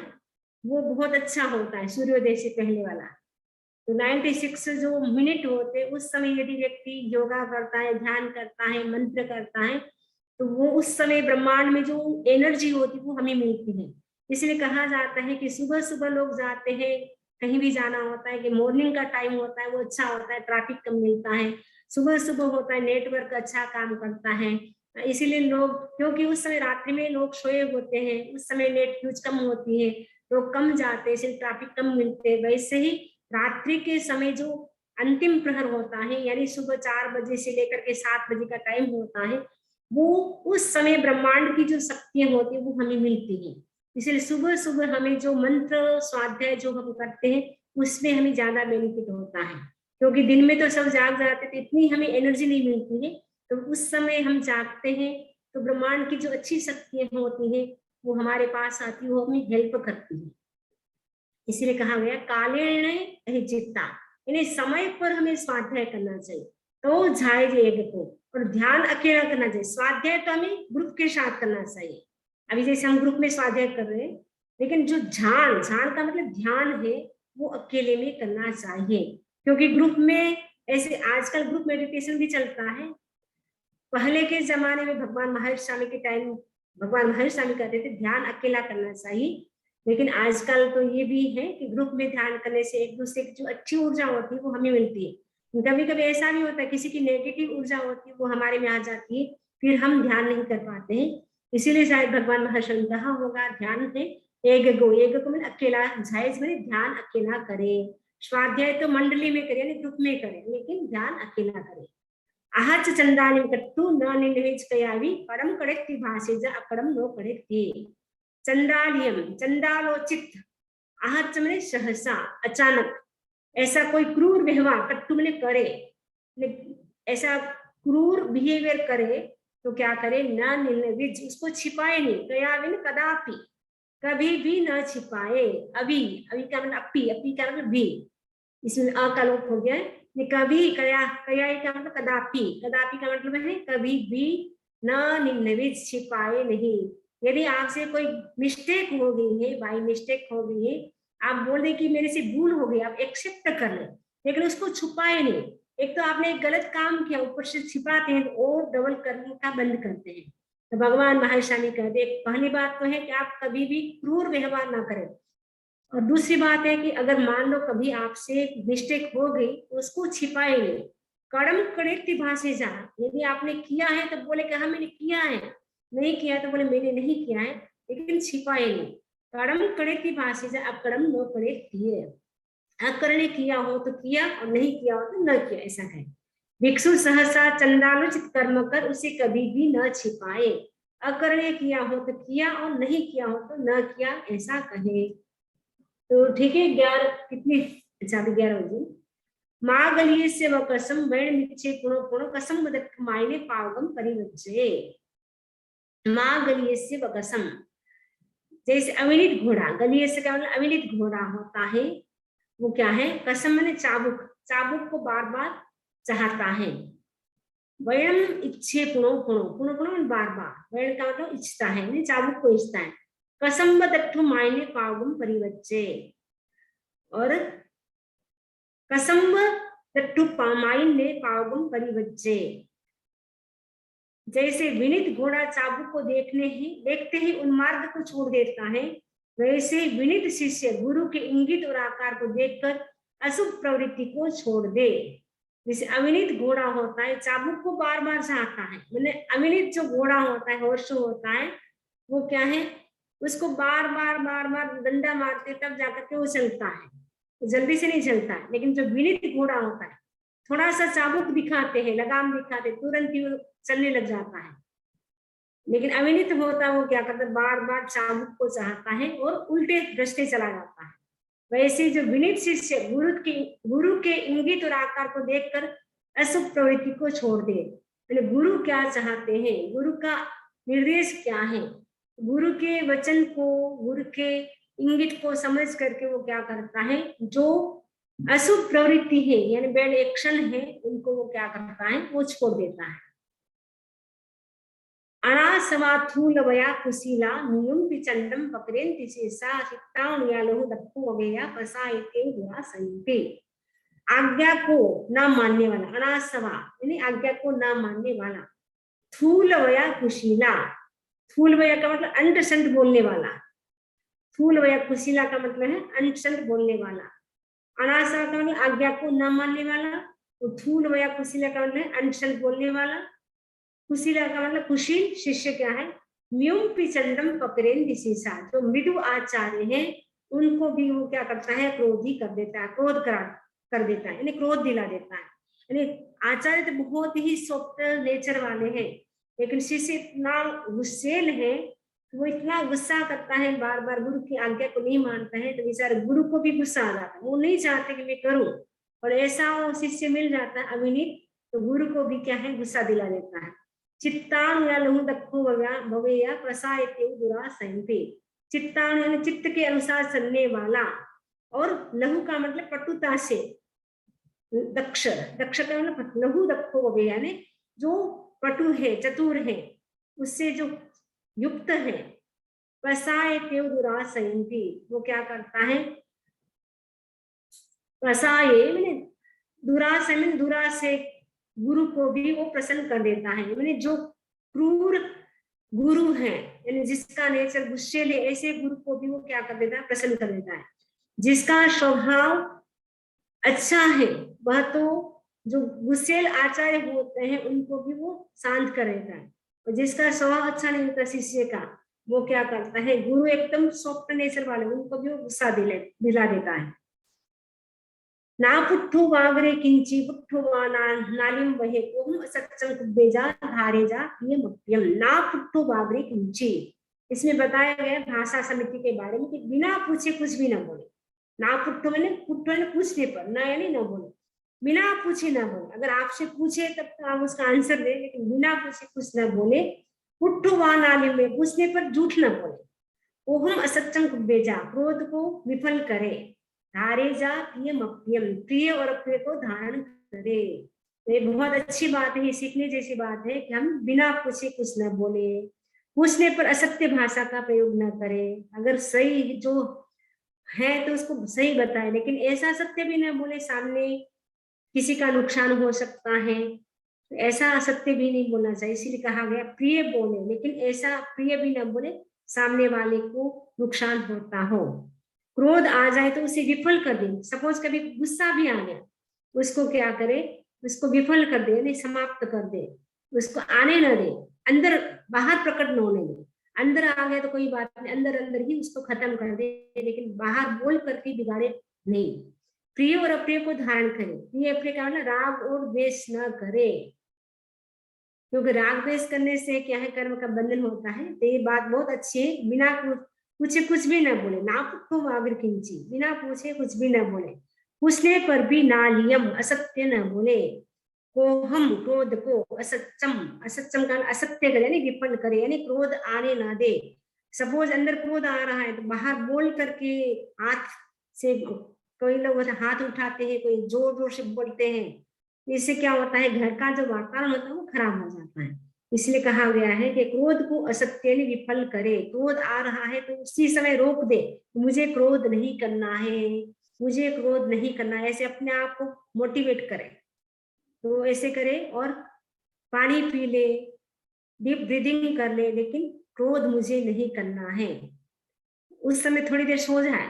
S1: वो बहुत अच्छा होता है सूर्योदय से पहले वाला। तो 96 जो मिनट होते उस समय यदि व्यक्ति योगा करता है, ध्यान करता है, मंत्र करता है, तो वो उस समय ब्रह्मांड में जो एनर्जी होती है वो हमें मिलती है। इसलिए कहा जाता है कि सुबह सुबह लोग जाते हैं, कहीं भी जाना होता है कि मॉर्निंग का टाइम होता है वो अच्छा होता है, ट्रैफिक कम मिलता है, सुबह सुबह होता है, नेटवर्क अच्छा काम करता है। इसीलिए लोग, क्योंकि उस समय रात्रि में लोग सोए होते हैं, उस समय नेट यूज कम होती है, लोग कम जाते हैं, इसलिए ट्रैफिक कम मिलते हैं। वैसे ही रात्रि के समय जो अंतिम प्रहर होता है, यानी सुबह 4 बजे से लेकर के 7 बजे का टाइम होता है, वो उस समय ब्रह्मांड की जो शक्तियां होती है वो हमें मिलती है। इसलिए सुबह सुबह हमें जो मंत्र स्वाध्याय जो हम करते हैं उसमें हमें ज्यादा बेनिफिट होता है, क्योंकि दिन में तो सब जाग जाते थे, इतनी हमें एनर्जी नहीं मिलती है। तो उस समय हम जागते हैं तो ब्रह्मांड की जो अच्छी शक्तियां होती हैं वो हमारे पास आती है, वो हमें हेल्प करती है। इसलिए कहा गया काले जितना, यानी समय पर हमें स्वाध्याय करना चाहिए। तो झाए एक को, और ध्यान अकेला करना चाहिए। स्वाध्याय तो हमें ग्रुप के साथ करना चाहिए। अभी जैसे हम ग्रुप में स्वाध्याय कर रहे हैं, लेकिन जो ध्यान, ध्यान का मतलब ध्यान है, वो अकेले में करना चाहिए। क्योंकि ग्रुप में ऐसे आजकल ग्रुप मेडिटेशन भी चलता है। पहले के जमाने में भगवान महर्षि स्वामी के टाइम भगवान महर्षि स्वामी कहते थे ध्यान अकेला करना चाहिए, लेकिन आजकल तो ये भी है कि ग्रुप में ध्यान करने से एक दूसरे की जो अच्छी ऊर्जा होती है वो हमें मिलती है। कभी कभी ऐसा भी होता है किसी की नेगेटिव ऊर्जा होती है वो हमारे में आ जाती है, फिर हम ध्यान नहीं कर पाते हैं। इसीलिए शायद भगवान महर्षि ने कहा होगा ध्यान है एक गो मैंने अकेला, जायज मैंने ध्यान अकेला करे। स्वाध्याय तो मंडली में करे, ग्रुप में करे, लेकिन ध्यान अकेला करे। अहच चंदानी कट्टू न निर्वेज कयावी परम कड़ेक्ति भाषेज अपरम नो कड़ेक्ति। चंदालियम चंदालोचित, अहच मैंने सहसा अचानक, ऐसा कोई क्रूर व्यवहार, कट्टू मैंने करे, ऐसा क्रूर बिहेवियर करे तो क्या करे, न निर्विज, उसको छिपाए नहीं, कयाविन कदापि, कभी भी न छिपाए। अभी, अभी का मतलब अपी, अपी का मतलब भी, इसमें अ का लोप हो गया है। कभी, कया, कया का मतलब कदापि, कदापि का मतलब है कभी भी न निन्नविज, छिपाए नहीं। यदि आपसे कोई मिस्टेक हो गई है, बाई मिस्टेक हो गई है, आप बोल रहे कि मेरे से भूल हो गई, आप एक्सेप्ट कर ले, लेकिन उसको छुपाए नहीं। एक तो आपने एक गलत काम किया, ऊपर से छिपाते हैं और डबल करने का बंद करते हैं। तो भगवान महर्षि स्वामी कहते हैं पहली बात तो है कि आप कभी भी क्रूर व्यवहार ना करें, और दूसरी बात है कि अगर मान लो कभी आपसे मिस्टेक हो गई तो उसको छिपाए नहीं। कड़म कड़ेक्ति भाषे जा, यदि आपने किया है तो बोले कि हाँ मैंने किया है, नहीं किया तो बोले मैंने नहीं किया है, लेकिन छिपाए नहीं। कड़म कड़ेक्ति भाषे जा, अकड़म नो कड़ेक्ति है। अकरणे किया हो तो किया और नहीं किया हो तो न किया, ऐसा कहे। भिक्षु सहसा चंडालुचित कर्म कर, उसे कभी भी न छिपाए। अकरणे किया हो तो किया और नहीं किया हो तो न किया, ऐसा कहे। तो ठीक है, 11 कितनी, अच्छा अभी 11 बजे। माँ गलिए से वह कसम वैण मिच्छे पुणो पुणो कसम मदक मायने पावगम परिवज्जे। माँ गलिए से वह कसम, जैसे अविनित घोड़ा, गलिए से क्या मतलब अविनित घोड़ा होता है, वो क्या है, कसम मैंने चाबुक, चाबुक को बार बार चाहता है। वयम इच्छे पुणो पुणो, पुणो पुणो बार बार, वैण का मतलब इच्छता है, नहीं चाबुक को इच्छता है। कसम दट्ठु मायने पावगम परिवज्जे, और कसम दट्ठु पामाइन ने पावगम परिवज्जे। जैसे विनित घोड़ा चाबुक को देखते ही उन्मार्ग को छोड़ देता है, वैसे विनित शिष्य गुरु के इंगित और आकार को देखकर अशुभ प्रवृत्ति को छोड़ दे। जैसे अविनित घोड़ा होता है, चाबुक को बार बार चाहता है, मैंने अविनित जो घोड़ा होता है, हॉर्स होता है, वो क्या है, उसको बार बार डंडा मारते तब जाकर के वो चलता है, जल्दी से नहीं चलता है। लेकिन जो विनित घोड़ा होता है, थोड़ा सा चाबुक दिखाते हैं, लगाम दिखाते, तुरंत ही वो चलने लग जाता है। लेकिन अविनित होता है, वो क्या करता है, बार बार चाबुक को चाहता है और उल्टे रास्ते चला जाता है। वैसे जो विनित शिष्य गुरु के इंगित और आकार को देखकर अशुभ प्रवृत्ति को छोड़ दे। गुरु क्या चाहते हैं, गुरु का निर्देश क्या है, गुरु के वचन को, गुरु के इंगित को समझ करके वो क्या करता है, जो अशुभ प्रवृत्ति है यानी बैड एक्शन है, उनको वो क्या करता है, वो छोड़ देता है। अनासवाथूलवया कुशीला नियम पिचंडम पकरेंति शेषा शिक्तानुयालोह दप्पु अवेया पसायते हुआ संते। आज्ञा को न मानने वाला, अनासवा यानी आज्ञा को न मानने वाला, स्थूलवया कुशीला, स्थूलवया का मतलब अंटशंट बोलने वाला, स्थूलवया कुशीला का मतलब है अंटशंट बोलने वाला, अनासवा का मतलब आज्ञा को न मानने वाला, तो स्थूलवया कुशीला का मतलब है अंटशंट बोलने वाला, कुशीला का मतलब कुशील शिष्य क्या है, म्यूम पिचंडम पकड़ेन दिशीसा, जो मृदु आचार्य है उनको भी वो क्या करता है, क्रोधी कर देता है, क्रोध कर देता है, यानी क्रोध दिला देता है। यानी आचार्य तो बहुत ही सॉफ्ट नेचर वाले हैं, लेकिन शिष्य इतना गुस्सेल है, वो इतना गुस्सा करता है, बार बार गुरु की आज्ञा को नहीं मानता है, तो बेचारे गुरु को भी गुस्सा आ जाता है, वो नहीं चाहते कि मैं करूं, और ऐसा शिष्य मिल जाता है अविनीत, तो गुरु को भी क्या है, गुस्सा दिला देता है। चित्तान या लहु दक्खो भवेया प्रसायते दुरासयन्ते, चित्तान यानी चित्त के अनुसार चलने वाला, और लहु का मतलब पटुता से, दक्ष, दक्ष का मतलब लहु दक्खो भवेया यानी जो पटु है, चतुर है, उससे जो युक्त है, प्रसायते दुरासयन्ते, वो क्या करता है, प्रसाये मैंने दुरासय में दुरासय गुरु को भी वो प्रसन्न कर देता है, मैंने जो क्रूर गुरु है, यानी जिसका नेचर गुस्सेल है, ऐसे गुरु को भी वो क्या कर देता है, प्रसन्न कर देता है। जिसका स्वभाव अच्छा है, वह तो जो गुस्सेल आचार्य होते हैं उनको भी वो शांत कर देता है, और जिसका स्वभाव अच्छा नहीं होता शिष्य का, वो क्या करता है, गुरु एकदम सॉफ्ट नेचर वाले, उनको भी वो गुस्सा दिला देता है। ना पुट्ठो वागरे किंची पुट्ठो नालिम वहे ओम असच्चं कुब्बेजा धारेजा ये मप्यम, ना पुट्ठो वागरे किंची, इसमें बताया गया भाषा समिति के बारे में कि बिना पूछे कुछ भी ना बोले। ना पुट्ठो मैंने पुट्ठो ने पूछने पर, ना यानी ना बोले, बिना पूछे ना बोले, अगर आपसे पूछे तब तो आप उसका आंसर दे, लेकिन बिना पूछे कुछ ना बोले। पुट्ठो वा नालिम में, पूछने पर झूठ ना बोले। ओहम असच्चं कुब्बेजा, क्रोध को विफल करे। धारे जा प्रियम अप्रियम, प्रिय और अप्रिय को धारण करे। तो ये बहुत अच्छी बात है, ये सीखने जैसी बात है कि हम बिना पूछे कुछ न बोले, पूछने पर असत्य भाषा का प्रयोग न करें, अगर सही जो है तो उसको सही बताए, लेकिन ऐसा सत्य भी न बोले सामने किसी का नुकसान हो सकता है, तो ऐसा असत्य भी नहीं बोलना चाहिए। इसीलिए कहा गया प्रिय बोले, लेकिन ऐसा प्रिय भी न बोले सामने वाले को नुकसान होता हो। क्रोध आ जाए तो उसे विफल कर दे, सपोज कभी गुस्सा भी आ गया, उसको क्या करे, उसको विफल कर दे, यानी समाप्त कर दे, उसको आने न दे, अंदर बाहर प्रकट न होने दे। अंदर आ गया तो कोई बात नहीं, अंदर अंदर ही उसको खत्म कर दे, लेकिन बाहर बोल करके बिगाड़े नहीं। प्रिय और अप्रिय को धारण करे, प्रिय अप्रिय का मतलब राग और द्वेष न करे, क्योंकि राग द्वेष करने से क्या है, कर्म का बंधन होता है। तो ये बात बहुत अच्छी है, बिना पूछे कुछ भी ना बोले, ना पुट्ठो वागर किंची, बिना पूछे कुछ भी ना बोले, पूछने पर भी नालियम, असत्य न बोले। को हम क्रोध को, असत्यम, असत्यम का असत्य करे यानी विफल करे, यानी क्रोध आने ना दे। सपोज अंदर क्रोध आ रहा है तो बाहर बोल करके, हाथ से, कोई लोग हाथ उठाते हैं, कोई जोर जोर से बोलते हैं, इससे क्या होता है, घर का जो वातावरण होता है वो खराब हो जाता है। इसलिए कहा गया है कि क्रोध को असत्य विफल करे, क्रोध आ रहा है तो उसी समय रोक दे, मुझे क्रोध नहीं करना है, मुझे क्रोध नहीं करना है, ऐसे अपने आप को मोटिवेट करे, तो ऐसे करे, और पानी पी ले, डीप ब्रीदिंग कर ले, लेकिन क्रोध मुझे नहीं करना है। उस समय थोड़ी देर सो जाए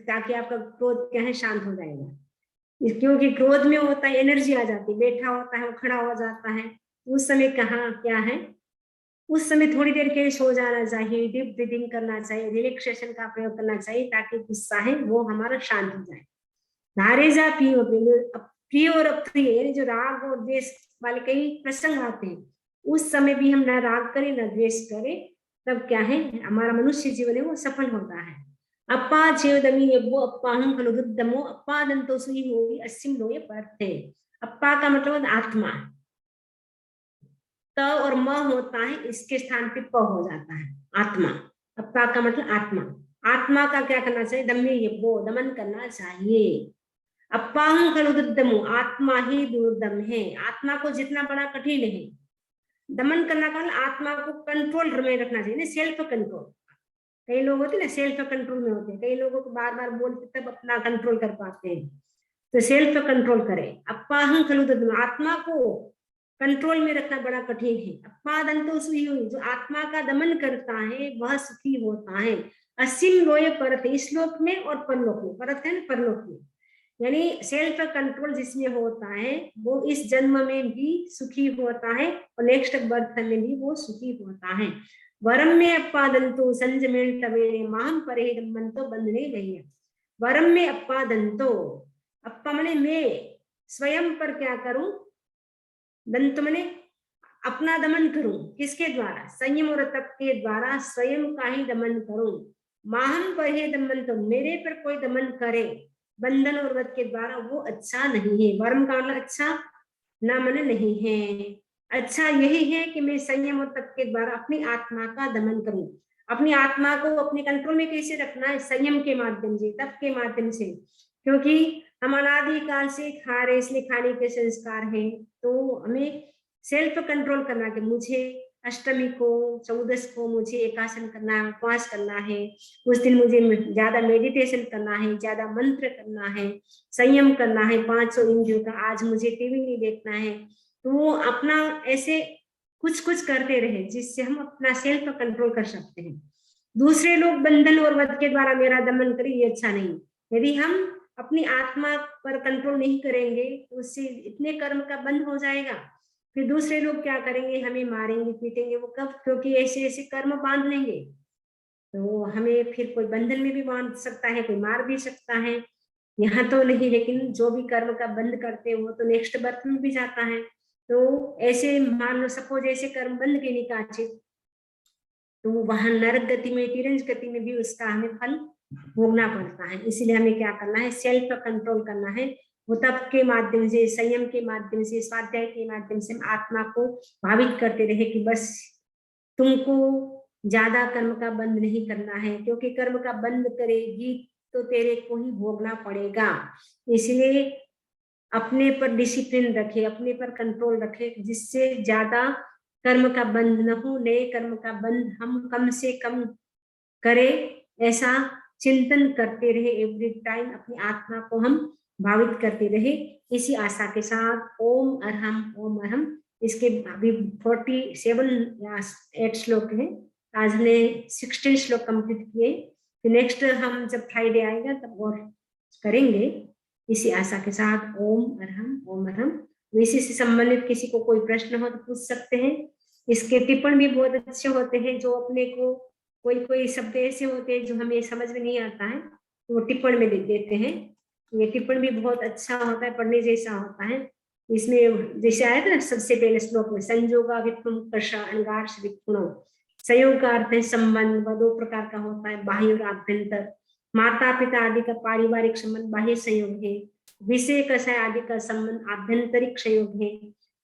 S1: ताकि आपका क्रोध क्या है, शांत हो जाएगा। क्योंकि क्रोध में होता है एनर्जी आ जाती है, बैठा होता है वो खड़ा हो जाता है, उस समय कहाँ क्या है, उस समय थोड़ी देर के लिए सो जाना चाहिए, डीप ब्रीदिंग करना चाहिए, रिलैक्सेशन का प्रयोग करना चाहिए, ताकि गुस्सा है वो हमारा शांत हो जाए। धारे जा प्रिय और अप्रिय, यानी जो राग और द्वेष वाले कई प्रसंग आते हैं, उस समय भी हम ना राग करें ना द्वेष करें, तब क्या है, हमारा मनुष्य जीवन है वो सफल होता है। अप्पा चेदमी यब्बो अप्पाहं खलु रुद्दमो अप्पादंतो सुही होई अस्सिम लोये परते। अप्पा का मतलब आत्मा, त और म होता है, इसके स्थान पे प हो जाता है, आत्मा। अप्पा का मतलब आत्मा, आत्मा का क्या करना चाहिए, दम्य यब्बो, दमन करना चाहिए। अप्पाहं खलु रुद्दमो, आत्मा ही दुर्दम है, आत्मा को जितना बड़ा कठिन है दमन करना का, आत्मा को कंट्रोल में रखना चाहिए, सेल्फ कंट्रोल। कई लोग होते हैं ना सेल्फ कंट्रोल में होते हैं, कई लोगों को बार बार बोलते तब अपना कंट्रोल कर पाते हैं, तो सेल्फ कंट्रोल करें। अप्पाहं खलु तद्म, आत्मा को कंट्रोल में रखना बड़ा कठिन है। अपादंतो सुयुः, जो आत्मा का दमन करता है वह सुखी होता है। असीम लोय परत, इस लोक में और परलोक में, परत है परलोक में, यानी सेल्फ कंट्रोल जिसमें होता है वो इस जन्म में भी सुखी होता है और नेक्स्ट बर्थ में भी वो सुखी होता है। वरम में अपादंतो संजमेन तवेणे माम परेदमंतो बंधने नहीं है। वरम में अपादंतो, अप्पा मने मैं स्वयं पर क्या करूं, दंत मने अपना दमन करूं, किसके द्वारा, संयम और तप के द्वारा स्वयं का ही दमन करूं। माहम परे दमन, तो मेरे पर कोई दमन करे बंधन और वध के द्वारा, वो अच्छा नहीं है। वर्म का मतलब अच्छा ना मन नहीं है, अच्छा यही है कि मैं संयम और तप के द्वारा अपनी आत्मा का दमन करूं। अपनी आत्मा को अपने कंट्रोल में कैसे रखना है, संयम के माध्यम से, तप के माध्यम से, क्योंकि हम अनादिकाल से खा रहे, इसलिए खाने के संस्कार हैं। तो हमें सेल्फ कंट्रोल करना कि मुझे अष्टमी को, चौदस को मुझे एकासन करना है, उपवास करना है, उस दिन मुझे ज्यादा मेडिटेशन करना है, ज्यादा मंत्र करना है, संयम करना है 500 इंद्रियों का, आज मुझे टीवी नहीं देखना है। तो वो अपना ऐसे कुछ कुछ करते रहे जिससे हम अपना सेल्फ कंट्रोल कर सकते हैं। दूसरे लोग बंधन और वध के द्वारा मेरा दमन करें, ये अच्छा नहीं। यदि हम अपनी आत्मा पर कंट्रोल नहीं करेंगे तो उससे इतने कर्म का बंध हो जाएगा। फिर दूसरे लोग क्या करेंगे, हमें मारेंगे पीटेंगे, वो कब, क्योंकि ऐसे ऐसे कर्म बांध लेंगे। तो हमें फिर कोई बंधन में भी बांध सकता है, कोई मार भी सकता है। यहाँ तो नहीं, लेकिन जो भी कर्म का बंध करते हैं वो तो नेक्स्ट बर्थ में भी जाता है। तो ऐसे मान लो सपोज ऐसे कर्म बंध के निकाचित, तो वहां नरक गति में, तिरंज गति में भी उसका हमें फल भोगना पड़ता है। इसलिए हमें क्या करना है, सेल्फ कंट्रोल करना है। वो तप के माध्यम से, संयम के माध्यम से, स्वाध्याय के माध्यम से आत्मा को भावित करते रहे कि बस तुमको ज्यादा कर्म का बंध नहीं करना है, क्योंकि कर्म का बंध करेगी तो तेरे को ही भोगना पड़ेगा। इसलिए अपने पर डिसिप्लिन रखे, अपने पर कंट्रोल रखे, जिससे ज्यादा कर्म का बंध न हो, नए कर्म का बंध हम कम से कम करें, ऐसा चिंतन करते रहे। एवरी टाइम अपनी आत्मा को हम भावित करते रहे। इसी आशा के साथ ओम अरहम, ओम अरहम। इसके अभी 47 या 8 श्लोक है, आज हमने 16 श्लोक कंप्लीट किए। फिर नेक्स्ट हम जब फ्राइडे आएगा तब और करेंगे। इसी आशा के साथ ओम अरहम, ओम अरहम। इसी से संबंधित किसी को कोई प्रश्न हो तो पूछ सकते हैं। इसके टिप्पण भी बहुत अच्छे होते हैं, जो अपने को कोई कोई शब्द ऐसे होते हैं जो हमें समझ में नहीं आता है, तो वो टिप्पण में देते हैं। ये टिप्पण भी बहुत अच्छा होता है, पढ़ने जैसा होता है। इसमें जैसे आया था ना सबसे पहले श्लोक में, संयोगा वित्तम कर्षा अंगार्ष वित्तुणो। संयोग का अर्थ है संबंध, वह 2 प्रकार का होता है, बाह्य और आभ्यंतर। माता पिता आदि का पारिवारिक संबंध बाह्य संयोग है, विषय कषाय आदि का संबंध आभ्यंतरिक संयोग है।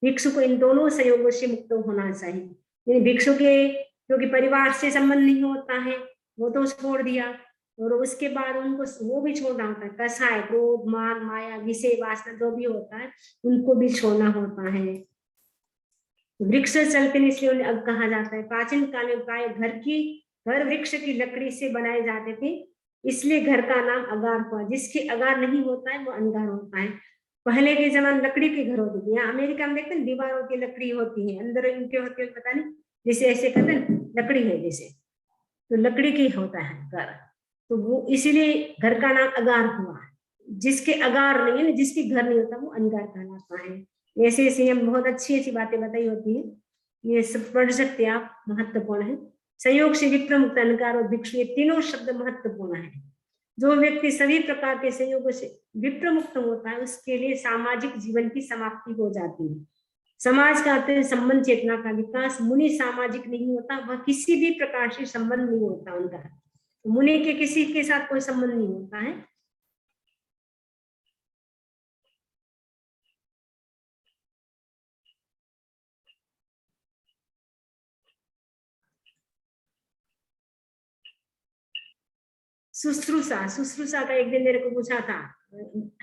S1: भिक्षु को इन दोनों संयोगों से मुक्त होना चाहिए। भिक्षु के क्योंकि परिवार से संबंध नहीं होता है, वो तो छोड़ दिया, और उसके बाद उनको वो भी छोड़ना होता है, कषाय, क्रोध, मान, माया, विषय वासना जो भी होता है उनको भी छोड़ना होता है। वृक्ष चलते हैं इसलिए उन्हें अग कहा जाता है। प्राचीन काल में प्राय घर वृक्ष की लकड़ी से बनाए जाते थे, इसलिए घर का नाम अगार हुआ। जिसके अगार नहीं होता है वो अंगार होता है। पहले के जमाने लकड़ी के घर होते थे, यहाँ अमेरिका में देखते हैं दीवारों की लकड़ी होती है, अंदर इनके होते हैं पता नहीं, जैसे ऐसे कहते हैं लकड़ी है जैसे, तो लकड़ी की होता है घर, तो वो इसीलिए घर का नाम अगार हुआ। जिसके अगार नहीं है, जिसके घर नहीं होता वो अंगार कहलाता है। ऐसे ऐसे हम बहुत अच्छी अच्छी बातें बताई होती है, ये सब पढ़ सकते हैं आप, महत्वपूर्ण है। संयोग से विप्र मुक्त, अंगार और भिक्षु, ये तीनों शब्द महत्वपूर्ण है। जो व्यक्ति सभी प्रकार के संयोगों से विप्र मुक्त होता है उसके लिए सामाजिक जीवन की समाप्ति हो जाती है। समाज का अर्थ है संबंध चेतना का विकास। मुनि सामाजिक नहीं होता, वह किसी भी प्रकार से संबंध नहीं होता उनका, मुनि के किसी के साथ कोई संबंध नहीं होता है। शुश्रूषा, शुश्रूषा का एक दिन मेरे को पूछा था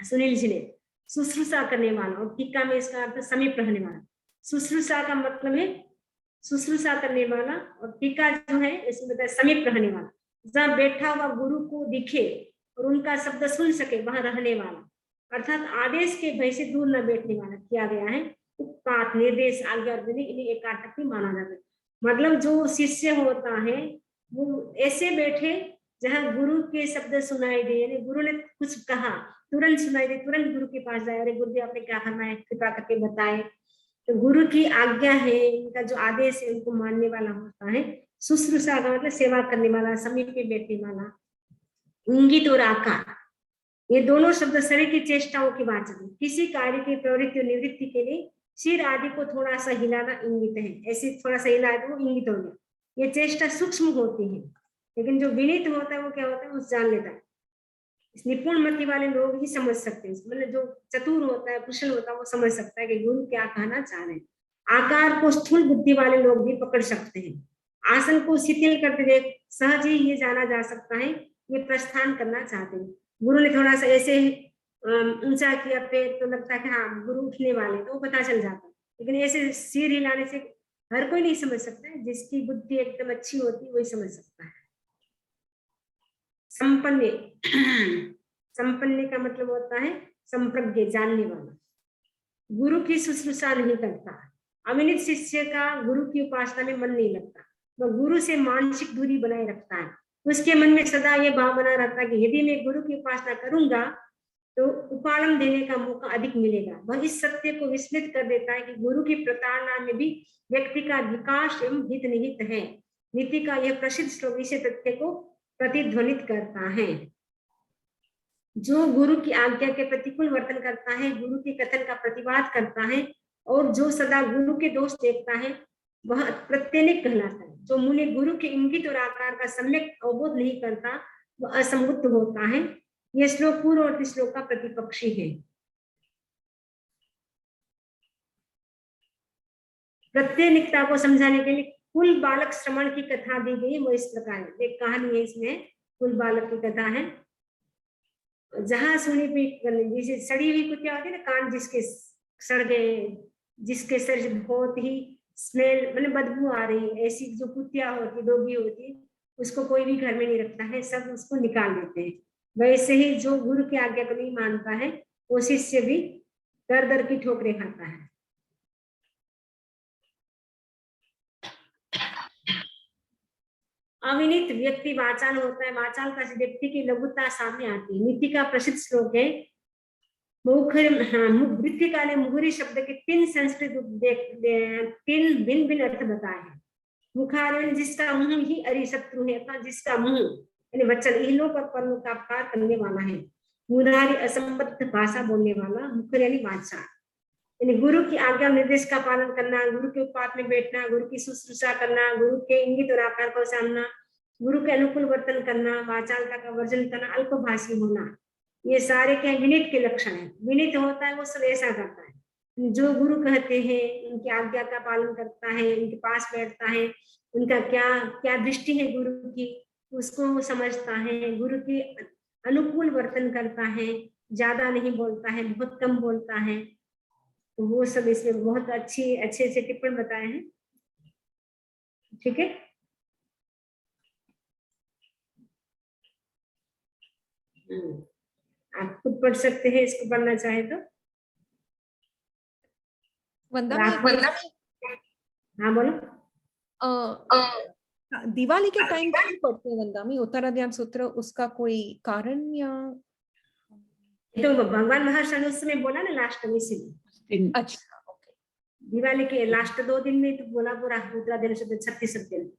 S1: सुनील जी ने, शुश्रूषा करने वाला, और टीका में इसका अर्थ समीप रहने वाला। शुश्रूषा का मतलब है शुश्रूषा करने वाला, और टीका जो है इसमें बताया समीप रहने वाला। जहाँ बैठा हुआ गुरु को दिखे और उनका शब्द सुन सके वहां रहने वाला, अर्थात आदेश के भय से दूर न बैठने वाला किया गया है। उत्पात, निर्देश, आज्ञा और विधि इन्हें एकार्थक ही माना जाता है। मतलब जो शिष्य होता है वो ऐसे बैठे जहाँ गुरु के शब्द सुनाई दे, यानी गुरु ने कुछ कहा तुरंत सुनाई दे, तुरंत गुरु के पास जाए, अरे गुरुदेव आपने क्या करना है, कृपा करके बताए। तो गुरु की आज्ञा है, इनका जो आदेश है उनको मानने वाला होता है। शुश्रूषा का मतलब सेवा करने वाला, समीप पे बैठने वाला। इंगित और आकार, ये दोनों शब्द शरीर की चेष्टाओं की बात है। किसी कार्य की प्रवृत्ति और निवृत्ति के लिए सिर आदि को थोड़ा सा हिलाना इंगित है, ऐसे थोड़ा सा हिलाए तो वो इंगित हो गया। ये चेष्टा सूक्ष्म होती है, लेकिन जो विनीत होता है वो क्या होता है, वो जान लेता है। निपुण मति वाले लोग ही समझ सकते हैं, मतलब जो चतुर होता है, कुशल होता है, वो समझ सकता है कि गुरु क्या कहना चाह रहे हैं। आकार को स्थूल बुद्धि वाले लोग भी पकड़ सकते हैं। आसन को शिथिल करते देख सहज ही ये जाना जा सकता है ये प्रस्थान करना चाहते हैं। गुरु ने थोड़ा सा ऐसे ऊंचा किया पैर तो लगता है कि हाँ गुरु उठने वाले, तो वो पता चल जाता है। लेकिन ऐसे सिर हिलाने से हर कोई नहीं समझ सकता है, जिसकी बुद्धि एकदम अच्छी होती है वही समझ सकता है। संपन्न, संपन्न का मतलब होता है संप्रज्ञ, जानने वाला। गुरु की शुश्रूषा नहीं करता। अविनित शिष्य का गुरु की उपासना में मन नहीं लगता, वह गुरु से मानसिक दूरी बनाए रखता है। उसके मन में सदा यह भाव बना रहता है कि यदि मैं गुरु की उपासना करूंगा तो उपालम देने का मौका अधिक मिलेगा। वह इस सत्य को विस्मृत कर देता है कि गुरु की प्रताड़ना में भी व्यक्ति का विकास एवं हित निहित है। नीति का यह प्रसिद्ध श्लोक इस तथ्य को प्रतिध्वनित करता है। जो गुरु की आज्ञा के प्रतिकूल वर्तन करता है, गुरु के कथन का प्रतिवाद करता है और जो सदा गुरु के दोष देखता है वह प्रत्यनिक कहलाता है। जो मुनि गुरु के इंगित और आकार का सम्यक अवबोध नहीं करता वह असंबुद्ध होता है। यह श्लोक पूर्ववर्ती श्लोक का प्रतिपक्षी है। प्रत्यनिकता को समझाने के लिए कुल बालक श्रवण की कथा दी गई, वो इस प्रकार है। एक कहानी है इसमें, कुल बालक की कथा है। जहां सुनी पी जैसे सड़ी हुई कुतिया होती है ना, कान जिसके सड़ गए, जिसके शरीर से बहुत ही स्मेल मतलब बदबू आ रही, ऐसी जो कुतिया होती, डोगी होती, उसको कोई भी घर में नहीं रखता है, सब उसको निकाल देते हैं। वैसे ही जो गुरु की आज्ञा को नहीं मानता है वो शिष्य भी दर दर की ठोकरें खाता है। अविनीत व्यक्ति वाचाल होता है। वाचाल का व्यक्ति की लघुता सामने आती है। नीति का प्रसिद्ध श्लोक है, वृत्तिका ने मुहुरी शब्द के 3 संस्कृत 3 भिन्न भिन्न अर्थ बताए हैं। मुखारविंद जिसका मुंह ही अरिशत्रु है, अर्थात जिसका मुंह यानी वचन इहलोक और परलोक का पार करने वाला है। मुदारी असंबद्ध भाषा बोलने वाला, मुखर यानी वाचा यानी गुरु की आज्ञा निर्देश का पालन करना, गुरु के उपपात में बैठना, गुरु की शुश्रूषा करना, गुरु के इंगित और आकार को जानना, गुरु के अनुकूल वर्तन करना, वाचालता का वर्जन करना, अल्पभाषी होना, ये सारे क्या विनीत के लक्षण है। विनीत होता है वो सब ऐसा करता है, जो गुरु कहते हैं उनकी आज्ञा का पालन करता है, उनके पास बैठता है, उनका क्या क्या दृष्टि है गुरु की उसको समझता है, गुरु के अनुकूल वर्तन करता है, ज्यादा नहीं बोलता है, बहुत कम बोलता है। तो वो सब इसमें बहुत अच्छे टिप्पण बताए हैं। ठीक है, आप खुद पढ़ सकते हैं इसको पढ़ना चाहे तो।
S2: वंदा
S1: हाँ बोलो।
S2: दिवाली के टाइम क्यों पढ़ते हैं वंदा में उत्तराध्यान सूत्र, उसका कोई कारण या?
S1: तो भगवान महर्षि उस समय बोला ना लास्ट में, इसीलिए।
S2: अच्छा, ओके।
S1: दिवाली के लास्ट 2 दिन में तो बोला पूरा उत्तराध्यान सूत्र 36 दिन।